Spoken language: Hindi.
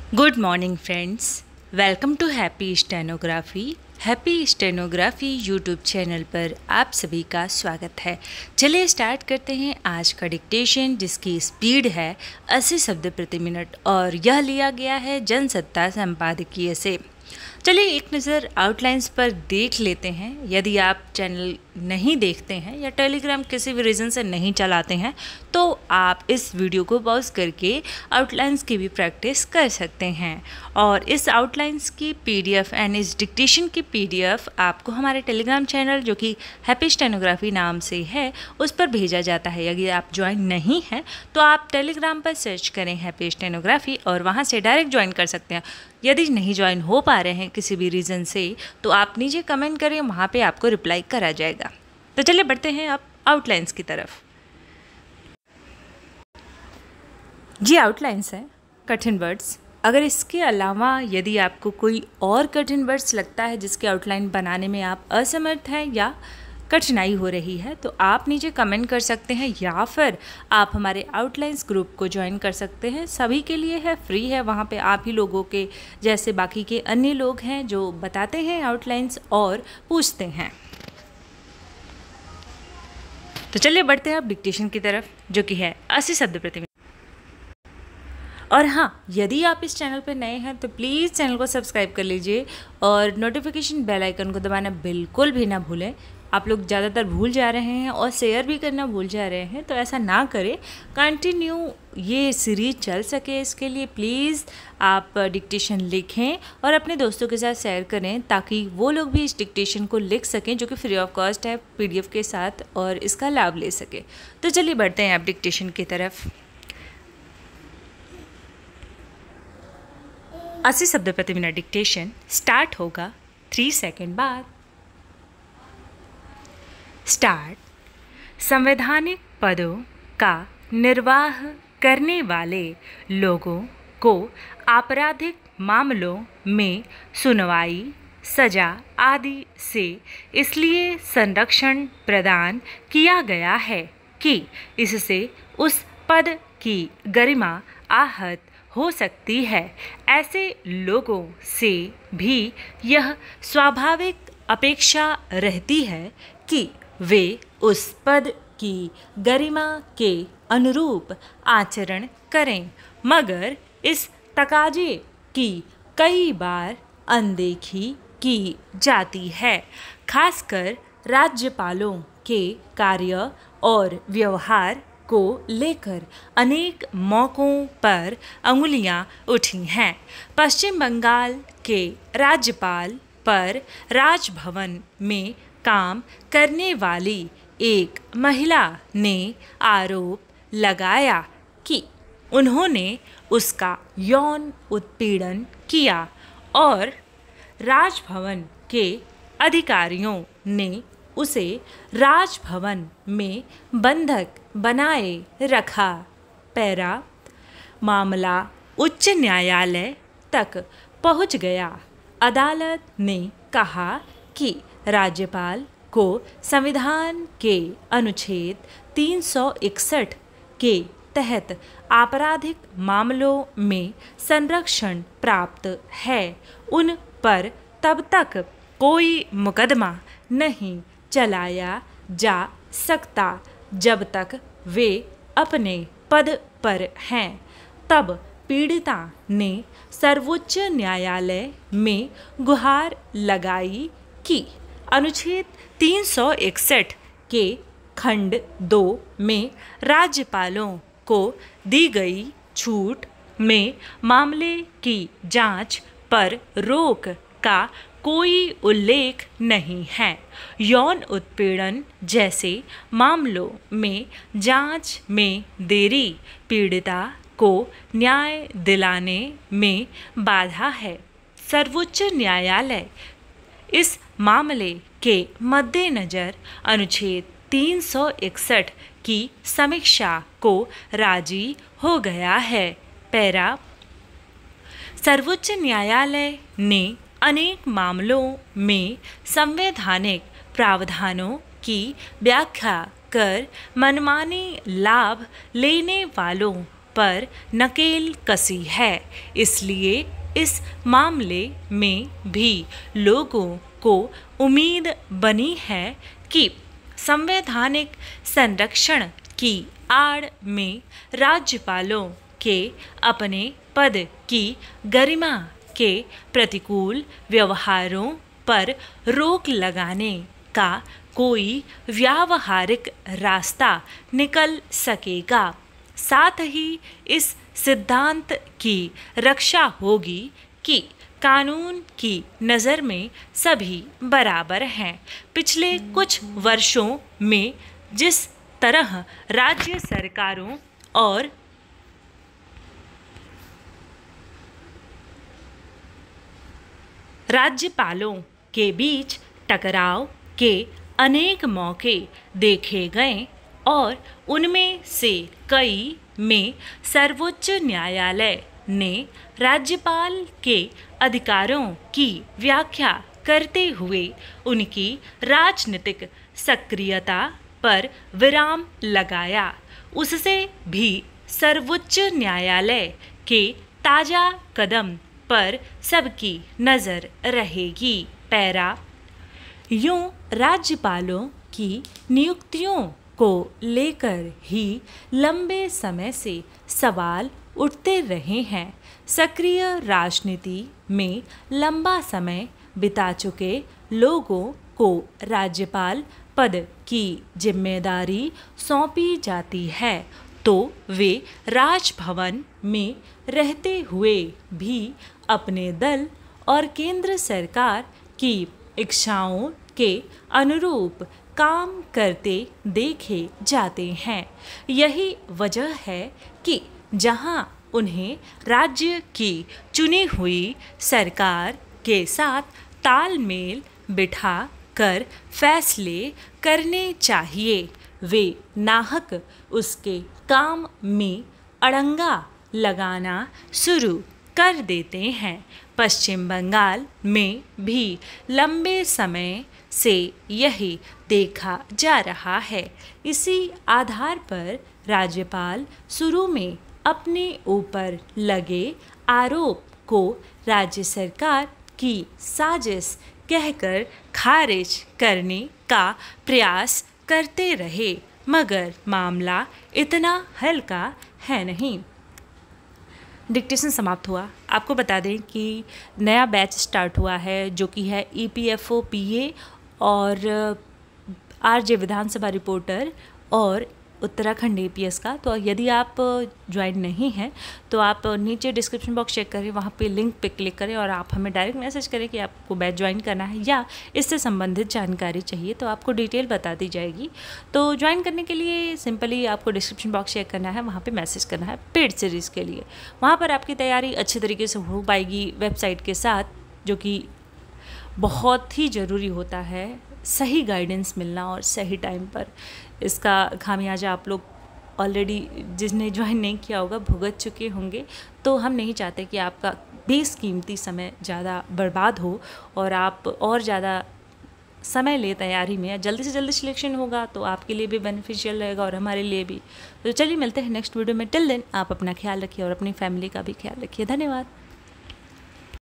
Good morning friends, welcome to happy stenography YouTube channel पर आप सभी का स्वागत है। चलिए स्टार्ट करते हैं आज का डिक्टेशन, जिसकी स्पीड है 80 शब्द प्रति मिनट और यह लिया गया है जनसत्ता संपादकीय से। चलिए एक नज़र आउटलाइंस पर देख लेते हैं। यदि आप चैनल नहीं देखते हैं या टेलीग्राम किसी भी रीज़न से नहीं चलाते हैं तो आप इस वीडियो को पॉज करके आउटलाइंस की भी प्रैक्टिस कर सकते हैं। और इस आउटलाइंस की पीडीएफ एंड इस डिक्टेशन की पीडीएफ आपको हमारे टेलीग्राम चैनल जो कि हैप्पी स्टेनोग्राफी नाम से है उस पर भेजा जाता है। यदि आप ज्वाइन नहीं हैं तो आप टेलीग्राम पर सर्च करें हैप्पी स्टेनोग्राफी और वहाँ से डायरेक्ट ज्वाइन कर सकते हैं। यदि नहीं ज्वाइन हो पा रहे हैं किसी भी रीज़न से तो आप नीचे कमेंट करें, वहाँ पे आपको रिप्लाई करा जाएगा। तो चलिए बढ़ते हैं अब आउटलाइंस की तरफ। जी आउटलाइंस है कठिन वर्ड्स। अगर इसके अलावा यदि आपको कोई और कठिन वर्ड्स लगता है जिसके आउटलाइन बनाने में आप असमर्थ हैं या कठिनाई हो रही है तो आप नीचे कमेंट कर सकते हैं या फिर आप हमारे आउटलाइंस ग्रुप को ज्वाइन कर सकते हैं। सभी के लिए है, फ्री है। वहाँ पे आप ही लोगों के जैसे बाकी के अन्य लोग हैं जो बताते हैं आउटलाइंस और पूछते हैं। तो चलिए बढ़ते हैं अब डिक्टेशन की तरफ, जो कि है 80 शब्द प्रति मिनट। और हाँ, यदि आप इस चैनल पर नए हैं तो प्लीज़ चैनल को सब्सक्राइब कर लीजिए और नोटिफिकेशन बेल आइकन को दबाना बिल्कुल भी ना भूलें। आप लोग ज़्यादातर भूल जा रहे हैं और शेयर भी करना भूल जा रहे हैं, तो ऐसा ना करें। कंटिन्यू ये सीरीज चल सके इसके लिए प्लीज़ आप डिक्टेशन लिखें और अपने दोस्तों के साथ शेयर करें ताकि वो लोग भी इस डिक्टेशन को लिख सकें, जो कि फ्री ऑफ कॉस्ट है पीडीएफ के साथ, और इसका लाभ ले सके। तो चलिए बढ़ते हैं आप डिक्टेशन की तरफ। 80 शब्द प्रति मिनट डिक्टेशन स्टार्ट होगा 3 सेकंड बाद। स्टार्ट। संवैधानिक पदों का निर्वाह करने वाले लोगों को आपराधिक मामलों में सुनवाई, सजा आदि से इसलिए संरक्षण प्रदान किया गया है कि इससे उस पद की गरिमा आहत हो सकती है। ऐसे लोगों से भी यह स्वाभाविक अपेक्षा रहती है कि वे उस पद की गरिमा के अनुरूप आचरण करें, मगर इस तकाजे की कई बार अनदेखी की जाती है। खासकर राज्यपालों के कार्य और व्यवहार को लेकर अनेक मौक़ों पर अंगुलियां उठी हैं। पश्चिम बंगाल के राज्यपाल पर राजभवन में काम करने वाली एक महिला ने आरोप लगाया कि उन्होंने उसका यौन उत्पीड़न किया और राजभवन के अधिकारियों ने उसे राजभवन में बंधक बनाए रखा। पैरा। मामला उच्च न्यायालय तक पहुंच गया। अदालत ने कहा कि राज्यपाल को संविधान के अनुच्छेद 361 के तहत आपराधिक मामलों में संरक्षण प्राप्त है। उन पर तब तक कोई मुकदमा नहीं चलाया जा सकता जब तक वे अपने पद पर हैं। तब पीड़िता ने सर्वोच्च न्यायालय में गुहार लगाई कि अनुच्छेद 361 के खंड 2 में राज्यपालों को दी गई छूट में मामले की जांच पर रोक का कोई उल्लेख नहीं है। यौन उत्पीड़न जैसे मामलों में जांच में देरी पीड़िता को न्याय दिलाने में बाधा है। सर्वोच्च न्यायालय इस मामले के मद्देनज़र अनुच्छेद 361 की समीक्षा को राजी हो गया है। पैरा। सर्वोच्च न्यायालय ने अनेक मामलों में संवैधानिक प्रावधानों की व्याख्या कर मनमानी लाभ लेने वालों पर नकेल कसी है। इसलिए इस मामले में भी लोगों को उम्मीद बनी है कि संवैधानिक संरक्षण की आड़ में राज्यपालों के अपने पद की गरिमा के प्रतिकूल व्यवहारों पर रोक लगाने का कोई व्यावहारिक रास्ता निकल सकेगा। साथ ही इस सिद्धांत की रक्षा होगी कि कानून की नज़र में सभी बराबर हैं। पिछले कुछ वर्षों में जिस तरह राज्य सरकारों और राज्यपालों के बीच टकराव के अनेक मौके देखे गए और उनमें से कई में सर्वोच्च न्यायालय ने राज्यपाल के अधिकारों की व्याख्या करते हुए उनकी राजनीतिक सक्रियता पर विराम लगाया। उससे भी सर्वोच्च न्यायालय के ताज़ा कदम पर सबकी नज़र रहेगी। पैरा यूं राज्यपालों की नियुक्तियों को लेकर ही लंबे समय से सवाल उठते रहे हैं। सक्रिय राजनीति में लंबा समय बिता चुके लोगों को राज्यपाल पद की जिम्मेदारी सौंपी जाती है तो वे राजभवन में रहते हुए भी अपने दल और केंद्र सरकार की इच्छाओं के अनुरूप काम करते देखे जाते हैं। यही वजह है कि जहां उन्हें राज्य की चुनी हुई सरकार के साथ तालमेल बिठा कर फैसले करने चाहिए, वे नाहक उसके काम में अड़ंगा लगाना शुरू कर देते हैं। पश्चिम बंगाल में भी लंबे समय से यही देखा जा रहा है। इसी आधार पर राज्यपाल शुरू में अपने ऊपर लगे आरोप को राज्य सरकार की साजिश कहकर खारिज करने का प्रयास करते रहे, मगर मामला इतना हल्का है नहीं। डिक्टेशन समाप्त हुआ। आपको बता दें कि नया बैच स्टार्ट हुआ है जो कि है EPFO PA और RJ विधानसभा रिपोर्टर और उत्तराखंड APS का। तो यदि आप ज्वाइन नहीं हैं तो आप नीचे डिस्क्रिप्शन बॉक्स चेक करें, वहाँ पे लिंक पे क्लिक करें और आप हमें डायरेक्ट मैसेज करें कि आपको बैच ज्वाइन करना है या इससे संबंधित जानकारी चाहिए तो आपको डिटेल बता दी जाएगी। तो ज्वाइन करने के लिए सिंपली आपको डिस्क्रिप्शन बॉक्स चेक करना है, वहाँ पर मैसेज करना है पेड सीरीज़ के लिए। वहाँ पर आपकी तैयारी अच्छे तरीके से हो पाएगी वेबसाइट के साथ, जो कि बहुत ही ज़रूरी होता है सही गाइडेंस मिलना और सही टाइम पर। इसका खामियाजा आप लोग ऑलरेडी जिसने ज्वाइन नहीं किया होगा भुगत चुके होंगे। तो हम नहीं चाहते कि आपका बेशकीमती समय ज़्यादा बर्बाद हो और आप और ज़्यादा समय ले तैयारी में। जल्दी से जल्दी सिलेक्शन होगा तो आपके लिए भी बेनिफिशियल रहेगा और हमारे लिए भी। तो चलिए मिलते हैं नेक्स्ट वीडियो में। टिल देन आप अपना ख्याल रखिए और अपनी फैमिली का भी ख्याल रखिए। धन्यवाद।